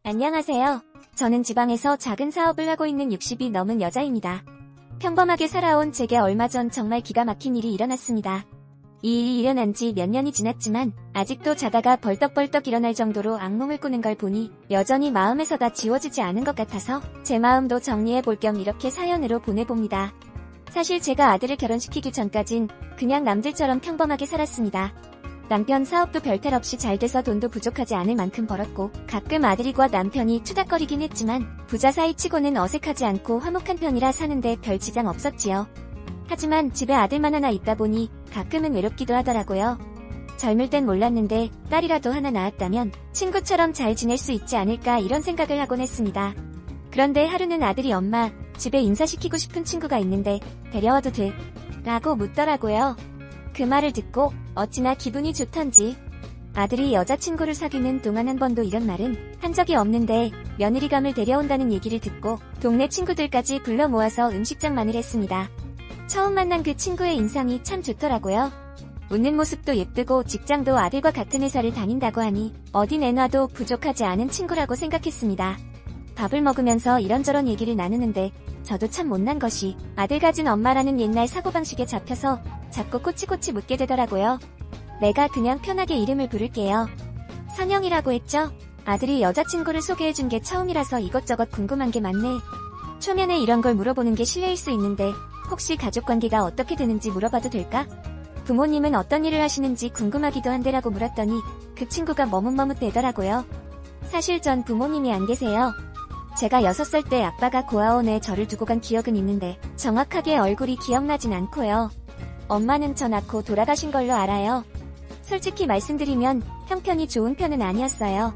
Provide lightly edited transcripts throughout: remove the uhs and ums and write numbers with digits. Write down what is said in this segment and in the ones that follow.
안녕하세요. 저는 지방에서 작은 사업을 하고 있는 60이 넘은 여자입니다. 평범하게 살아온 제게 얼마 전 정말 기가 막힌 일이 일어났습니다. 이 일이 일어난 지 몇 년이 지났지만 아직도 자다가 벌떡벌떡 일어날 정도로 악몽을 꾸는 걸 보니 여전히 마음에서 다 지워지지 않은 것 같아서 제 마음도 정리해 볼 겸 이렇게 사연으로 보내봅니다. 사실 제가 아들을 결혼시키기 전까진 그냥 남들처럼 평범하게 살았습니다. 남편 사업도 별탈 없이 잘 돼서 돈도 부족하지 않을 만큼 벌었고 가끔 아들이과 남편이 투닥거리긴 했지만 부자 사이치고는 어색하지 않고 화목한 편이라 사는데 별 지장 없었지요. 하지만 집에 아들만 하나 있다 보니 가끔은 외롭기도 하더라고요. 젊을 땐 몰랐는데 딸이라도 하나 낳았다면 친구처럼 잘 지낼 수 있지 않을까 이런 생각을 하곤 했습니다. 그런데 하루는 아들이 엄마, 집에 인사시키고 싶은 친구가 있는데 데려와도 돼? 라고 묻더라고요. 그 말을 듣고 어찌나 기분이 좋던지 아들이 여자친구를 사귀는 동안 한 번도 이런 말은 한 적이 없는데 며느리감을 데려온다는 얘기를 듣고 동네 친구들까지 불러 모아서 음식장만을 했습니다. 처음 만난 그 친구의 인상이 참 좋더라고요. 웃는 모습도 예쁘고 직장도 아들과 같은 회사를 다닌다고 하니 어디 내놔도 부족하지 않은 친구라고 생각했습니다. 밥을 먹으면서 이런저런 얘기를 나누는데 저도 참 못난 것이 아들 가진 엄마라는 옛날 사고방식에 잡혀서 자꾸 꼬치꼬치 묻게 되더라고요. 내가 그냥 편하게 이름을 부를게요. 선영이라고 했죠? 아들이 여자친구를 소개해준 게 처음이라서 이것저것 궁금한 게 많네. 초면에 이런 걸 물어보는 게 실례일 수 있는데 혹시 가족관계가 어떻게 되는지 물어봐도 될까? 부모님은 어떤 일을 하시는지 궁금하기도 한데라고 물었더니 그 친구가 머뭇머뭇대더라고요. 사실 전 부모님이 안 계세요. 제가 6살 때 아빠가 고아원에 저를 두고 간 기억은 있는데 정확하게 얼굴이 기억나진 않고요. 엄마는 저 낳고 돌아가신 걸로 알아요. 솔직히 말씀드리면 형편이 좋은 편은 아니었어요.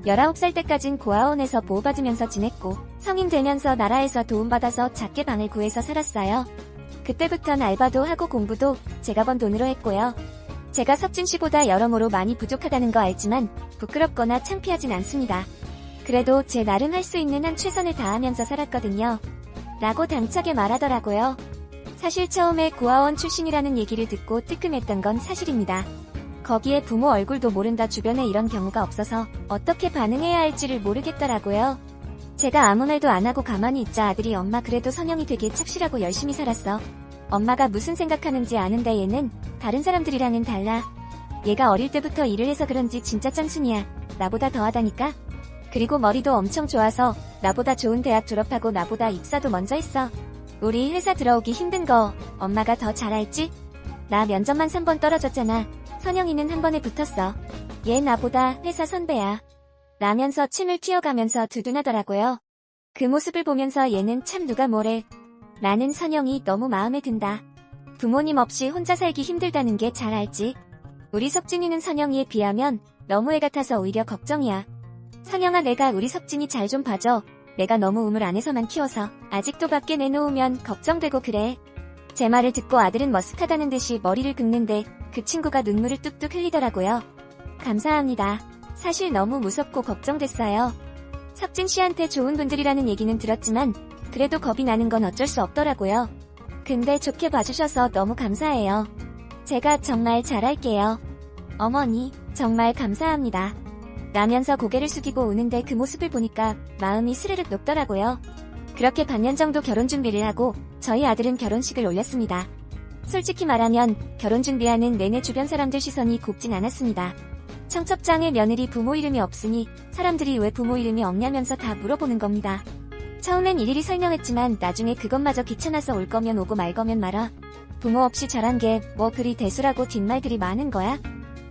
19살 때까진 고아원에서 보호받으면서 지냈고 성인 되면서 나라에서 도움받아서 작게 방을 구해서 살았어요. 그때부턴 알바도 하고 공부도 제가 번 돈으로 했고요. 제가 석진 씨보다 여러모로 많이 부족하다는 거 알지만 부끄럽거나 창피하진 않습니다. 그래도 제 나름 할 수 있는 한 최선을 다하면서 살았거든요. 라고 당차게 말하더라고요. 사실 처음에 고아원 출신이라는 얘기를 듣고 뜨끔했던 건 사실입니다. 거기에 부모 얼굴도 모른다 주변에 이런 경우가 없어서 어떻게 반응해야 할지를 모르겠더라고요. 제가 아무 말도 안 하고 가만히 있자 아들이 엄마 그래도 선영이 되게 착실하고 열심히 살았어. 엄마가 무슨 생각하는지 아는데 얘는 다른 사람들이랑은 달라. 얘가 어릴 때부터 일을 해서 그런지 진짜 짱순이야. 나보다 더하다니까? 그리고 머리도 엄청 좋아서 나보다 좋은 대학 졸업하고 나보다 입사도 먼저 했어. 우리 회사 들어오기 힘든 거 엄마가 더 잘 알지? 나 면접만 3번 떨어졌잖아. 선영이는 한 번에 붙었어. 얘 나보다 회사 선배야. 라면서 침을 튀어가면서 두둔하더라고요. 그 모습을 보면서 얘는 참 누가 뭐래. 나는 선영이 너무 마음에 든다. 부모님 없이 혼자 살기 힘들다는 게 잘 알지? 우리 석진이는 선영이에 비하면 너무 애 같아서 오히려 걱정이야. 선영아 내가 우리 석진이 잘 좀 봐줘. 내가 너무 우물 안에서만 키워서 아직도 밖에 내놓으면 걱정되고 그래. 제 말을 듣고 아들은 머쓱하다는 듯이 머리를 긁는데 그 친구가 눈물을 뚝뚝 흘리더라고요. 감사합니다. 사실 너무 무섭고 걱정됐어요. 석진 씨한테 좋은 분들이라는 얘기는 들었지만 그래도 겁이 나는 건 어쩔 수 없더라고요. 근데 좋게 봐주셔서 너무 감사해요. 제가 정말 잘할게요. 어머니, 정말 감사합니다. 라면서 고개를 숙이고 우는데 그 모습을 보니까 마음이 스르륵 녹더라고요. 그렇게 반년 정도 결혼 준비를 하고 저희 아들은 결혼식을 올렸습니다. 솔직히 말하면 결혼 준비하는 내내 주변 사람들 시선이 곱진 않았습니다. 청첩장에 며느리 부모 이름이 없으니 사람들이 왜 부모 이름이 없냐면서 다 물어보는 겁니다. 처음엔 일일이 설명했지만 나중에 그것마저 귀찮아서 올 거면 오고 말 거면 말아. 부모 없이 자란 게 뭐 그리 대수라고 뒷말들이 많은 거야?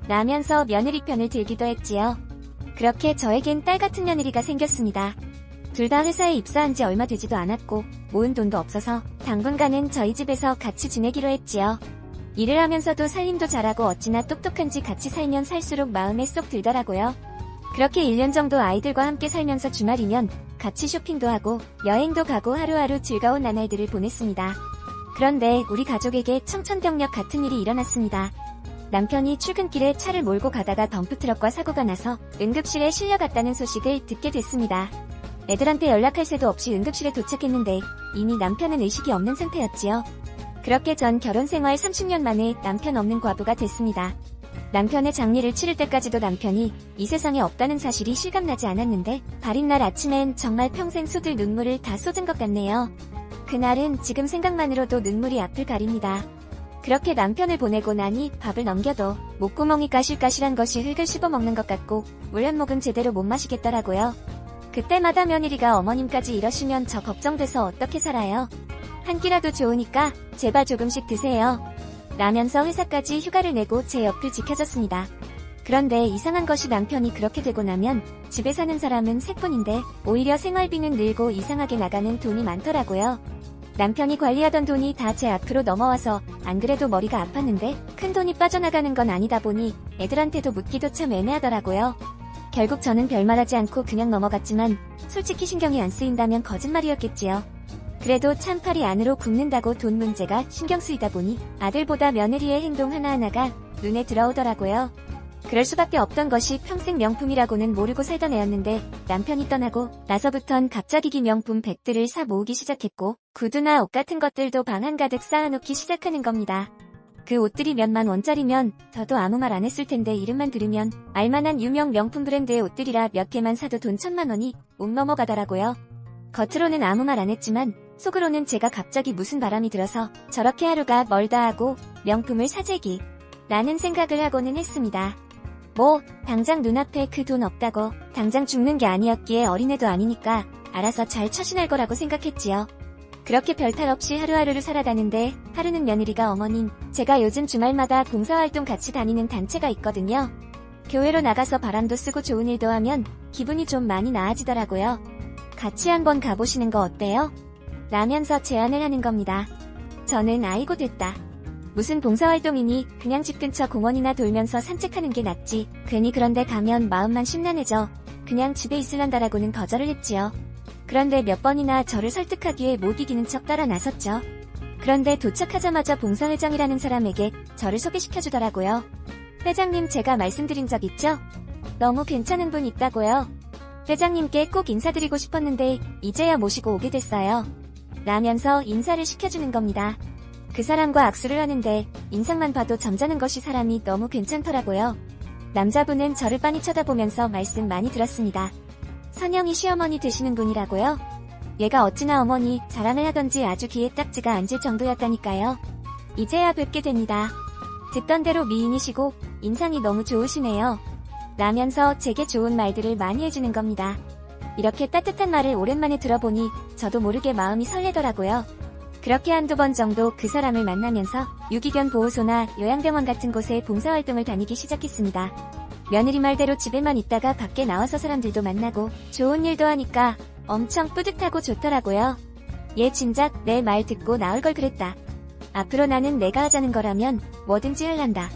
라면서 며느리 편을 들기도 했지요. 그렇게 저에겐 딸 같은 며느리가 생겼습니다. 둘 다 회사에 입사한 지 얼마 되지도 않았고 모은 돈도 없어서 당분간은 저희 집에서 같이 지내기로 했지요. 일을 하면서도 살림도 잘하고 어찌나 똑똑한지 같이 살면 살수록 마음에 쏙 들더라고요. 그렇게 1년 정도 아이들과 함께 살면서 주말이면 같이 쇼핑도 하고 여행도 가고 하루하루 즐거운 나날들을 보냈습니다. 그런데 우리 가족에게 청천벽력 같은 일이 일어났습니다. 남편이 출근길에 차를 몰고 가다가 덤프트럭과 사고가 나서 응급실에 실려갔다는 소식을 듣게 됐습니다. 애들한테 연락할 새도 없이 응급실에 도착했는데 이미 남편은 의식이 없는 상태였지요. 그렇게 전 결혼 생활 30년 만에 남편 없는 과부가 됐습니다. 남편의 장례를 치를 때까지도 남편이 이 세상에 없다는 사실이 실감나지 않았는데 발인 날 아침엔 정말 평생 쏟을 눈물을 다 쏟은 것 같네요. 그날은 지금 생각만으로도 눈물이 앞을 가립니다. 그렇게 남편을 보내고 나니 밥을 넘겨도 목구멍이 까실까실한 것이 흙을 씹어먹는 것 같고 물 한 모금 제대로 못 마시겠더라고요. 그때마다 며느리가 어머님까지 이러시면 저 걱정돼서 어떻게 살아요. 한 끼라도 좋으니까 제발 조금씩 드세요. 라면서 회사까지 휴가를 내고 제 옆을 지켜줬습니다. 그런데 이상한 것이 남편이 그렇게 되고 나면 집에 사는 사람은 셋뿐인데 오히려 생활비는 늘고 이상하게 나가는 돈이 많더라고요. 남편이 관리하던 돈이 다 제 앞으로 넘어와서 안 그래도 머리가 아팠는데 큰 돈이 빠져나가는 건 아니다 보니 애들한테도 묻기도 참 애매하더라고요. 결국 저는 별말하지 않고 그냥 넘어갔지만 솔직히 신경이 안 쓰인다면 거짓말이었겠지요. 그래도 참 팔이 안으로 굽는다고 돈 문제가 신경 쓰이다 보니 아들보다 며느리의 행동 하나하나가 눈에 들어오더라고요. 그럴 수밖에 없던 것이 평생 명품이라고는 모르고 살던 애였는데 남편이 떠나고 나서부턴 갑자기 기명품 백들을 사 모으기 시작했고 구두나 옷 같은 것들도 방 한가득 쌓아놓기 시작하는 겁니다. 그 옷들이 몇만 원짜리면 저도 아무 말 안 했을 텐데 이름만 들으면 알만한 유명 명품 브랜드의 옷들이라 몇 개만 사도 돈 1000만 원이 못 넘어가더라고요. 겉으로는 아무 말 안 했지만 속으로는 제가 갑자기 무슨 바람이 들어서 저렇게 하루가 멀다 하고 명품을 사재기 라는 생각을 하고는 했습니다. 뭐 당장 눈앞에 그 돈 없다고 당장 죽는 게 아니었기에 어린애도 아니니까 알아서 잘 처신할 거라고 생각했지요. 그렇게 별탈 없이 하루하루를 살아가는데 하루는 며느리가 어머님, 제가 요즘 주말마다 봉사활동 같이 다니는 단체가 있거든요. 교회로 나가서 바람도 쓰고 좋은 일도 하면 기분이 좀 많이 나아지더라고요. 같이 한번 가보시는 거 어때요? 라면서 제안을 하는 겁니다. 저는 아이고 됐다. 무슨 봉사활동이니 그냥 집 근처 공원이나 돌면서 산책하는 게 낫지. 괜히 그런데 가면 마음만 심란해져. 그냥 집에 있을란다라고는 거절을 했지요. 그런데 몇 번이나 저를 설득하기에 못 이기는 척 따라 나섰죠. 그런데 도착하자마자 봉사회장이라는 사람에게 저를 소개시켜주더라고요. 회장님 제가 말씀드린 적 있죠? 너무 괜찮은 분 있다고요. 회장님께 꼭 인사드리고 싶었는데 이제야 모시고 오게 됐어요. 라면서 인사를 시켜주는 겁니다. 그 사람과 악수를 하는데 인상만 봐도 점잖은 것이 사람이 너무 괜찮더라고요. 남자분은 저를 빤히 쳐다보면서 말씀 많이 들었습니다. 선영이 시어머니 되시는 분이라고요? 얘가 어찌나 어머니 자랑을 하던지 아주 귀에 딱지가 앉을 정도였다니까요. 이제야 뵙게 됩니다. 듣던 대로 미인이시고 인상이 너무 좋으시네요. 라면서 제게 좋은 말들을 많이 해주는 겁니다. 이렇게 따뜻한 말을 오랜만에 들어보니 저도 모르게 마음이 설레더라고요. 그렇게 한두 번 정도 그 사람을 만나면서 유기견 보호소나 요양병원 같은 곳에 봉사활동을 다니기 시작했습니다. 며느리 말대로 집에만 있다가 밖에 나와서 사람들도 만나고 좋은 일도 하니까 엄청 뿌듯하고 좋더라고요. 얘 진작 내 말 듣고 나올 걸 그랬다. 앞으로 나는 내가 하자는 거라면 뭐든지 할란다.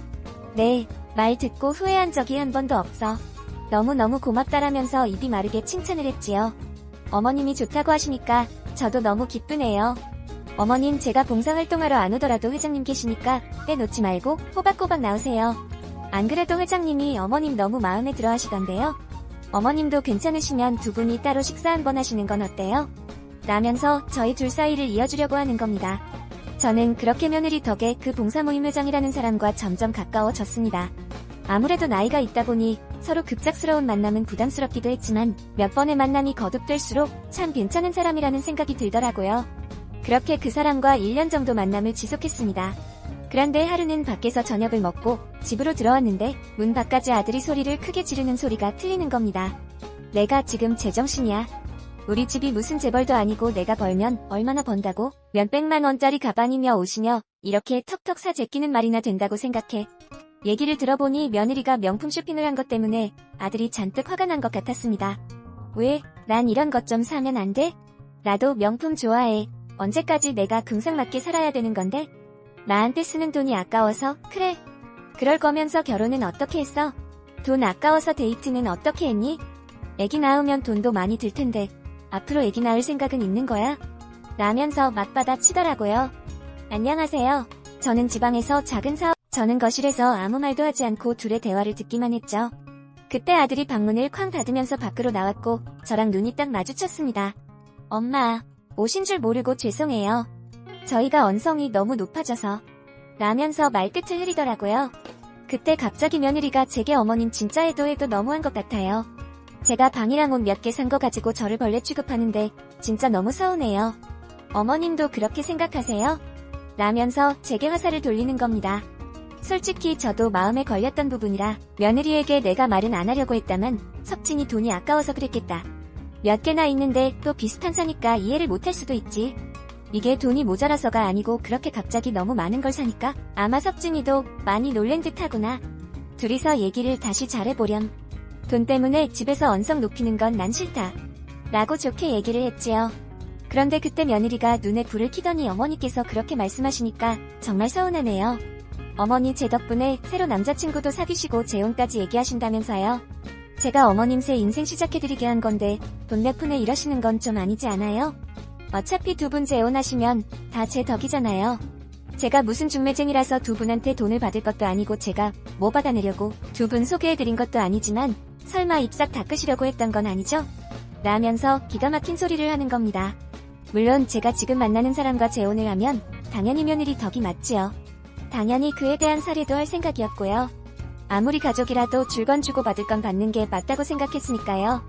네, 말 듣고 후회한 적이 한 번도 없어. 너무너무 고맙다라면서 입이 마르게 칭찬을 했지요. 어머님이 좋다고 하시니까 저도 너무 기쁘네요. 어머님 제가 봉사활동하러 안 오더라도 회장님 계시니까 빼놓지 말고 호박호박 나오세요. 안 그래도 회장님이 어머님 너무 마음에 들어 하시던데요. 어머님도 괜찮으시면 두 분이 따로 식사 한번 하시는 건 어때요? 라면서 저희 둘 사이를 이어주려고 하는 겁니다. 저는 그렇게 며느리 덕에 그 봉사모임 회장이라는 사람과 점점 가까워졌습니다. 아무래도 나이가 있다 보니 서로 급작스러운 만남은 부담스럽기도 했지만 몇 번의 만남이 거듭될수록 참 괜찮은 사람이라는 생각이 들더라고요. 그렇게 그 사람과 1년 정도 만남을 지속했습니다. 그런데 하루는 밖에서 저녁을 먹고 집으로 들어왔는데 문 밖까지 아들이 소리를 크게 지르는 소리가 틀리는 겁니다. 내가 지금 제정신이야. 우리 집이 무슨 재벌도 아니고 내가 벌면 얼마나 번다고? 몇백만 원짜리 가방이며 옷이며 이렇게 턱턱 사 제끼는 말이나 된다고 생각해. 얘기를 들어보니 며느리가 명품 쇼핑을 한 것 때문에 아들이 잔뜩 화가 난 것 같았습니다. 왜? 난 이런 것 좀 사면 안 돼? 나도 명품 좋아해. 언제까지 내가 궁상맞게 살아야 되는 건데? 나한테 쓰는 돈이 아까워서? 그래. 그럴 거면서 결혼은 어떻게 했어? 돈 아까워서 데이트는 어떻게 했니? 애기 낳으면 돈도 많이 들 텐데 앞으로 애기 낳을 생각은 있는 거야? 라면서 맞받아 치더라고요. 안녕하세요. 저는 지방에서 작은 사업, 저는 거실에서 아무 말도 하지 않고 둘의 대화를 듣기만 했죠. 그때 아들이 방문을 쾅 닫으면서 밖으로 나왔고 저랑 눈이 딱 마주쳤습니다. 엄마, 오신 줄 모르고 죄송해요. 저희가 언성이 너무 높아져서 라면서 말끝을 흐리더라고요. 그때 갑자기 며느리가 제게 어머님 진짜 해도 너무한 것 같아요. 제가 방이랑 옷 몇 개 산 거 가지고 저를 벌레 취급하는데 진짜 너무 서운해요. 어머님도 그렇게 생각하세요? 라면서 제게 화살을 돌리는 겁니다. 솔직히 저도 마음에 걸렸던 부분이라 며느리에게 내가 말은 안 하려고 했다만 석진이 돈이 아까워서 그랬겠다. 몇 개나 있는데 또 비슷한 사니까 이해를 못할 수도 있지. 이게 돈이 모자라서가 아니고 그렇게 갑자기 너무 많은 걸 사니까 아마 석진이도 많이 놀란 듯 하구나. 둘이서 얘기를 다시 잘해보렴. 돈 때문에 집에서 언성 높이는 건 난 싫다. 라고 좋게 얘기를 했지요. 그런데 그때 며느리가 눈에 불을 켜더니 어머니께서 그렇게 말씀하시니까 정말 서운하네요. 어머니 제 덕분에 새로 남자친구도 사귀시고 재혼까지 얘기하신다면서요. 제가 어머님 새 인생 시작해드리게 한 건데 돈 몇 푼에 이러시는 건 좀 아니지 않아요? 어차피 두 분 재혼하시면 다 제 덕이잖아요. 제가 무슨 중매쟁이라서 두 분한테 돈을 받을 것도 아니고 제가 뭐 받아내려고 두 분 소개해드린 것도 아니지만 설마 입싹 닦으시려고 했던 건 아니죠? 라면서 기가 막힌 소리를 하는 겁니다. 물론 제가 지금 만나는 사람과 재혼을 하면 당연히 며느리 덕이 맞지요. 당연히 그에 대한 사례도 할 생각이었고요. 아무리 가족이라도 줄 건 주고 받을 건 받는 게 맞다고 생각했으니까요.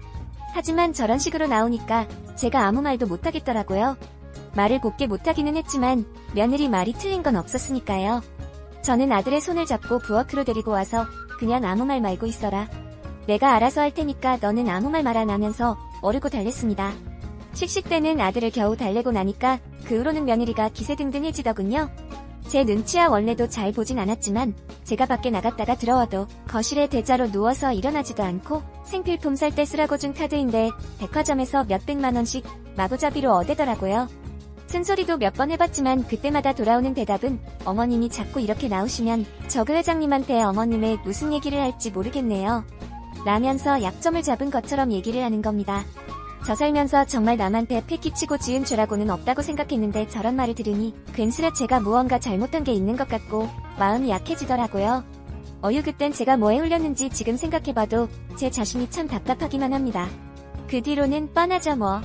하지만 저런 식으로 나오니까 제가 아무 말도 못하겠더라고요. 말을 곱게 못하기는 했지만 며느리 말이 틀린 건 없었으니까요. 저는 아들의 손을 잡고 부엌으로 데리고 와서 그냥 아무 말 말고 있어라. 내가 알아서 할 테니까 너는 아무 말 말 안 하면서 어르고 달랬습니다. 식식 때는 아들을 겨우 달래고 나니까 그 후로는 며느리가 기세등등해지더군요. 제 눈치야 원래도 잘 보진 않았지만 제가 밖에 나갔다가 들어와도 거실에 대자로 누워서 일어나지도 않고 생필품 살 때 쓰라고 준 카드인데 백화점에서 몇백만 원씩 마구잡이로 어대더라고요. 쓴소리도 몇 번 해봤지만 그때마다 돌아오는 대답은 어머님이 자꾸 이렇게 나오시면 저그 회장님한테 어머님의 무슨 얘기를 할지 모르겠네요. 라면서 약점을 잡은 것처럼 얘기를 하는 겁니다. 저 살면서 정말 남한테 패기치고 지은 죄라고는 없다고 생각했는데 저런 말을 들으니 괜스레 제가 무언가 잘못한 게 있는 것 같고 마음이 약해지더라고요. 어휴 그땐 제가 뭐에 홀렸는지 지금 생각해봐도 제 자신이 참 답답하기만 합니다. 그 뒤로는 뻔하죠 뭐.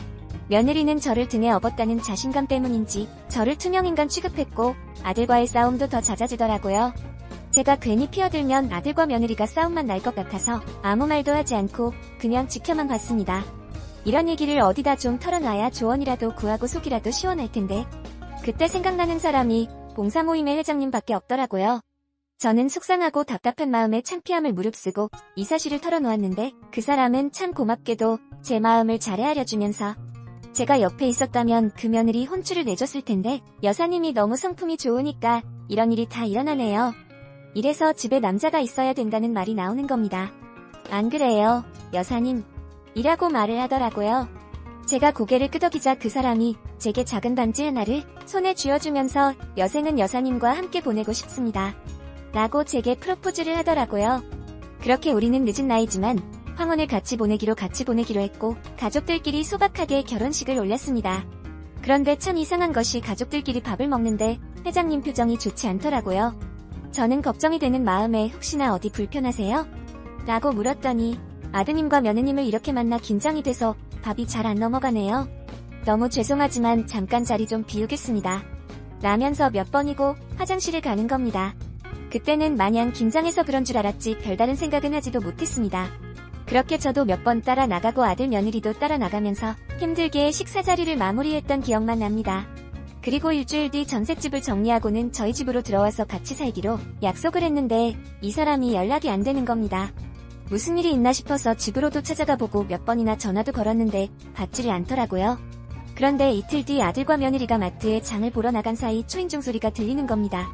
며느리는 저를 등에 업었다는 자신감 때문인지 저를 투명인간 취급했고 아들과의 싸움도 더 잦아지더라고요. 제가 괜히 피어들면 아들과 며느리가 싸움만 날 것 같아서 아무 말도 하지 않고 그냥 지켜만 봤습니다. 이런 얘기를 어디다 좀 털어놔야 조언이라도 구하고 속이라도 시원할 텐데 그때 생각나는 사람이 봉사모임의 회장님밖에 없더라고요. 저는 속상하고 답답한 마음에 창피함을 무릅쓰고 이 사실을 털어놓았는데 그 사람은 참 고맙게도 제 마음을 잘 헤아려주면서 제가 옆에 있었다면 그 며느리 혼쭐을 내줬을 텐데 여사님이 너무 성품이 좋으니까 이런 일이 다 일어나네요. 이래서 집에 남자가 있어야 된다는 말이 나오는 겁니다. 안 그래요, 여사님? 이라고 말을 하더라고요. 제가 고개를 끄덕이자 그 사람이 제게 작은 반지 하나를 손에 쥐어주면서 여생은 여사님과 함께 보내고 싶습니다. 라고 제게 프로포즈를 하더라고요. 그렇게 우리는 늦은 나이지만 황혼을 같이 보내기로 했고 가족들끼리 소박하게 결혼식을 올렸습니다. 그런데 참 이상한 것이 가족들끼리 밥을 먹는데 회장님 표정이 좋지 않더라고요. 저는 걱정이 되는 마음에 혹시나 어디 불편하세요? 라고 물었더니 아드님과 며느님을 이렇게 만나 긴장이 돼서 밥이 잘 안 넘어가네요. 너무 죄송하지만 잠깐 자리 좀 비우겠습니다. 라면서 몇 번이고 화장실을 가는 겁니다. 그때는 마냥 긴장해서 그런 줄 알았지 별다른 생각은 하지도 못했습니다. 그렇게 저도 몇 번 따라 나가고 아들 며느리도 따라 나가면서 힘들게 식사 자리를 마무리했던 기억만 납니다. 그리고 일주일 뒤 전셋집을 정리하고는 저희 집으로 들어와서 같이 살기로 약속을 했는데 이 사람이 연락이 안 되는 겁니다. 무슨 일이 있나 싶어서 집으로도 찾아가 보고 몇 번이나 전화도 걸었는데 받지를 않더라고요. 그런데 이틀 뒤 아들과 며느리가 마트에 장을 보러 나간 사이 초인종 소리가 들리는 겁니다.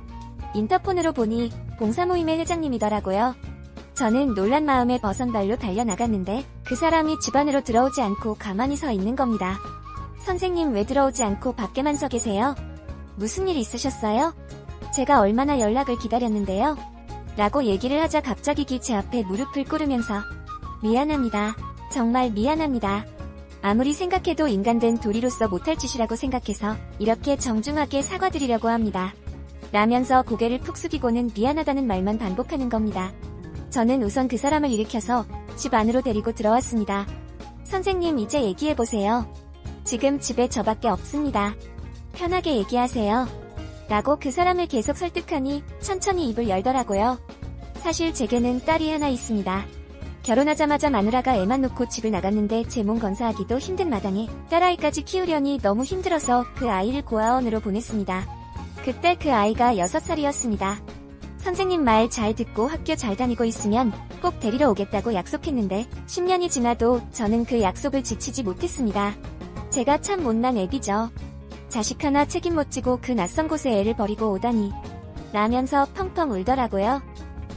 인터폰으로 보니 봉사모임의 회장님이더라고요. 저는 놀란 마음에 버선발로 달려나갔는데 그 사람이 집 안으로 들어오지 않고 가만히 서 있는 겁니다. 선생님 왜 들어오지 않고 밖에만 서 계세요? 무슨 일 있으셨어요? 제가 얼마나 연락을 기다렸는데요. 라고 얘기를 하자 갑자기 제 앞에 무릎을 꿇으면서 미안합니다. 정말 미안합니다. 아무리 생각해도 인간된 도리로서 못할 짓이라고 생각해서 이렇게 정중하게 사과드리려고 합니다. 라면서 고개를 푹 숙이고는 미안하다는 말만 반복하는 겁니다. 저는 우선 그 사람을 일으켜서 집 안으로 데리고 들어왔습니다. 선생님 이제 얘기해보세요. 지금 집에 저밖에 없습니다. 편하게 얘기하세요. 라고 그 사람을 계속 설득하니 천천히 입을 열더라고요. 사실 제게는 딸이 하나 있습니다. 결혼하자마자 마누라가 애만 놓고 집을 나갔는데 제 몸 건사하기도 힘든 마당에 딸아이까지 키우려니 너무 힘들어서 그 아이를 고아원으로 보냈습니다. 그때 그 아이가 6살이었습니다. 선생님 말 잘 듣고 학교 잘 다니고 있으면 꼭 데리러 오겠다고 약속했는데 10년이 지나도 저는 그 약속을 지키지 못했습니다. 제가 참 못난 애비죠. 자식 하나 책임 못 지고 그 낯선 곳에 애를 버리고 오다니 라면서 펑펑 울더라고요.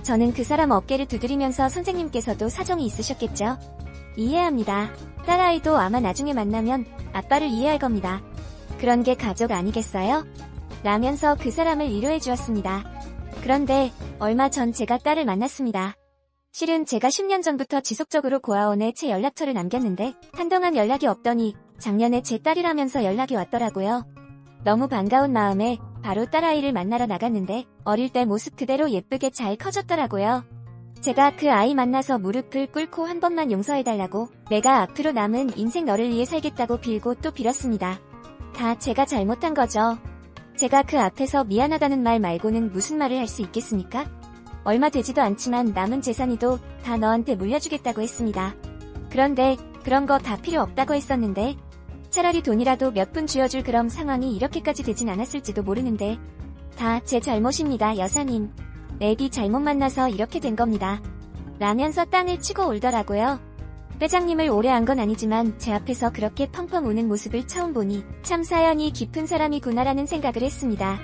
저는 그 사람 어깨를 두드리면서 선생님께서도 사정이 있으셨겠죠? 이해합니다. 딸아이도 아마 나중에 만나면 아빠를 이해할 겁니다. 그런 게 가족 아니겠어요? 라면서 그 사람을 위로해 주었습니다. 그런데 얼마 전 제가 딸을 만났습니다. 실은 제가 10년 전부터 지속적으로 고아원에 제 연락처를 남겼는데 한동안 연락이 없더니 작년에 제 딸이라면서 연락이 왔더라고요. 너무 반가운 마음에 바로 딸아이를 만나러 나갔는데 어릴 때 모습 그대로 예쁘게 잘 커졌더라고요. 제가 그 아이 만나서 무릎을 꿇고 한 번만 용서해달라고 내가 앞으로 남은 인생 너를 위해 살겠다고 빌고 또 빌었습니다. 다 제가 잘못한 거죠. 제가 그 앞에서 미안하다는 말 말고는 무슨 말을 할 수 있겠습니까? 얼마 되지도 않지만 남은 재산이도 다 너한테 물려주겠다고 했습니다. 그런데 그런 거 다 필요 없다고 했었는데 차라리 돈이라도 몇 푼 쥐어줄 그럼 상황이 이렇게까지 되진 않았을지도 모르는데 다 제 잘못입니다, 여사님. 애비 잘못 만나서 이렇게 된 겁니다. 라면서 땅을 치고 울더라고요. 회장님을 오래 안 건 아니지만 제 앞에서 그렇게 펑펑 우는 모습을 처음 보니 참 사연이 깊은 사람이구나라는 생각을 했습니다.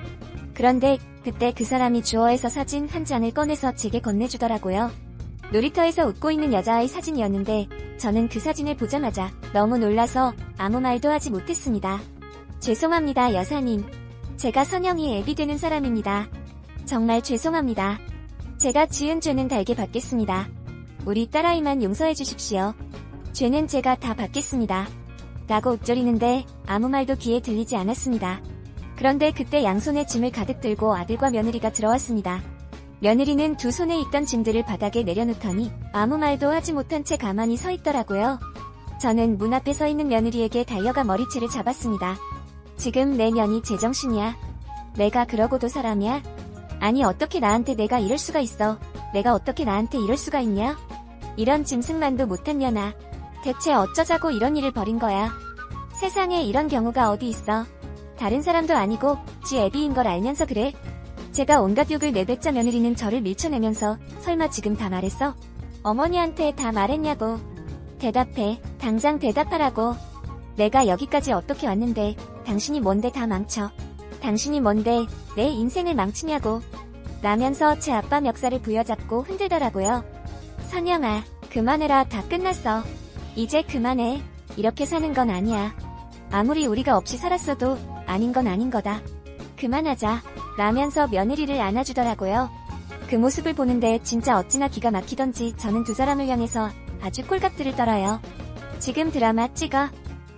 그런데 그때 그 사람이 주어에서 사진 한 장을 꺼내서 제게 건네주더라고요. 놀이터에서 웃고 있는 여자아이 사진이었는데 저는 그 사진을 보자마자 너무 놀라서 아무 말도 하지 못했습니다. 죄송합니다, 여사님. 제가 선영이 애비 되는 사람입니다. 정말 죄송합니다. 제가 지은 죄는 달게 받겠습니다. 우리 딸아이만 용서해 주십시오. 죄는 제가 다 받겠습니다. 라고 읊조리는데 아무 말도 귀에 들리지 않았습니다. 그런데 그때 양손에 짐을 가득 들고 아들과 며느리가 들어왔습니다. 며느리는 두 손에 있던 짐들을 바닥에 내려놓더니 아무 말도 하지 못한 채 가만히 서 있더라고요. 저는 문 앞에 서 있는 며느리에게 달려가 머리채를 잡았습니다. 지금 내 년이 제정신이야. 내가 그러고도 사람이야? 아니 어떻게 나한테 내가 이럴 수가 있어. 내가 어떻게 나한테 이럴 수가 있냐? 이런 짐승만도 못한 년아. 대체 어쩌자고 이런 일을 벌인 거야. 세상에 이런 경우가 어디 있어. 다른 사람도 아니고 지 애비인 걸 알면서 그래. 제가 온갖 욕을 내뱉자 며느리는 저를 밀쳐내면서 설마 지금 다 말했어? 어머니한테 다 말했냐고. 대답해. 당장 대답하라고. 내가 여기까지 어떻게 왔는데 당신이 뭔데 다 망쳐. 당신이 뭔데 내 인생을 망치냐고. 라면서 제 아빠 멱살을 부여잡고 흔들더라고요. 선영아, 그만해라. 다 끝났어. 이제 그만해. 이렇게 사는 건 아니야. 아무리 우리가 없이 살았어도 아닌 건 아닌 거다. 그만하자. 라면서 며느리를 안아주더라고요. 그 모습을 보는데 진짜 어찌나 기가 막히던지 저는 두 사람을 향해서 아주 꼴깍들을 떨어요. 지금 드라마 찍어.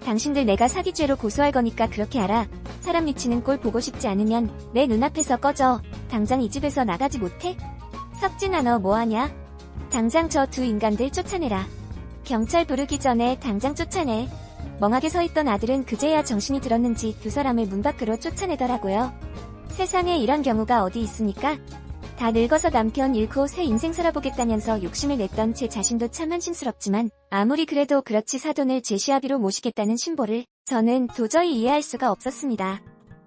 당신들 내가 사기죄로 고소할 거니까 그렇게 알아. 사람 미치는 꼴 보고 싶지 않으면 내 눈앞에서 꺼져. 당장 이 집에서 나가지 못해? 석진아 너 뭐하냐? 당장 저 두 인간들 쫓아내라. 경찰 부르기 전에 당장 쫓아내. 멍하게 서있던 아들은 그제야 정신이 들었는지 두 사람을 문 밖으로 쫓아내더라고요. 세상에 이런 경우가 어디 있습니까? 다 늙어서 남편 잃고 새 인생 살아보겠다면서 욕심을 냈던 제 자신도 참 한심스럽지만 아무리 그래도 그렇지 사돈을 제 시아비로 모시겠다는 심보를 저는 도저히 이해할 수가 없었습니다.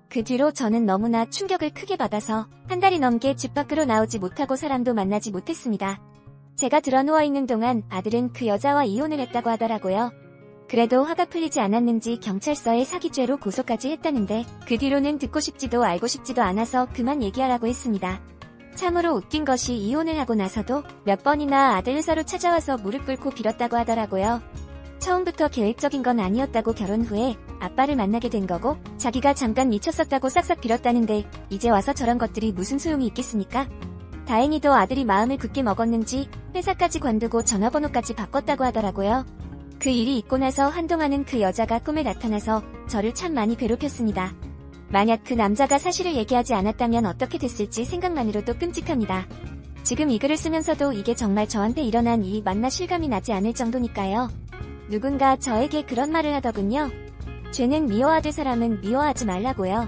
그 뒤로 저는 너무나 충격을 크게 받아서 한 달이 넘게 집 밖으로 나오지 못하고 사람도 만나지 못했습니다. 제가 드러 누워있는 동안 아들은 그 여자와 이혼을 했다고 하더라고요. 그래도 화가 풀리지 않았는지 경찰서에 사기죄로 고소까지 했다는데 그 뒤로는 듣고 싶지도 알고 싶지도 않아서 그만 얘기하라고 했습니다. 참으로 웃긴 것이 이혼을 하고 나서도 몇 번이나 아들 의사로 찾아와서 무릎 꿇고 빌었다고 하더라고요. 처음부터 계획적인 건 아니었다고 결혼 후에 아빠를 만나게 된 거고 자기가 잠깐 미쳤었다고 싹싹 빌었다는데 이제 와서 저런 것들이 무슨 소용이 있겠습니까? 다행히도 아들이 마음을 굳게 먹었는지 회사까지 관두고 전화번호까지 바꿨다고 하더라고요. 그 일이 있고 나서 한동안은 그 여자가 꿈에 나타나서 저를 참 많이 괴롭혔습니다. 만약 그 남자가 사실을 얘기하지 않았다면 어떻게 됐을지 생각만으로도 끔찍합니다. 지금 이 글을 쓰면서도 이게 정말 저한테 일어난 일이 맞나 실감이 나지 않을 정도니까요. 누군가 저에게 그런 말을 하더군요. 죄는 미워하들 사람은 미워하지 말라고요.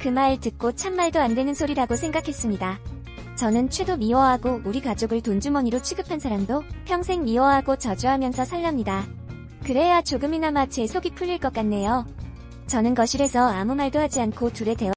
그 말 듣고 참 말도 안 되는 소리라고 생각했습니다. 저는 최도 미워하고 우리 가족을 돈주머니로 취급한 사람도 평생 미워하고 저주하면서 살랍니다. 그래야 조금이나마 제 속이 풀릴 것 같네요. 저는 거실에서 아무 말도 하지 않고 둘의 대화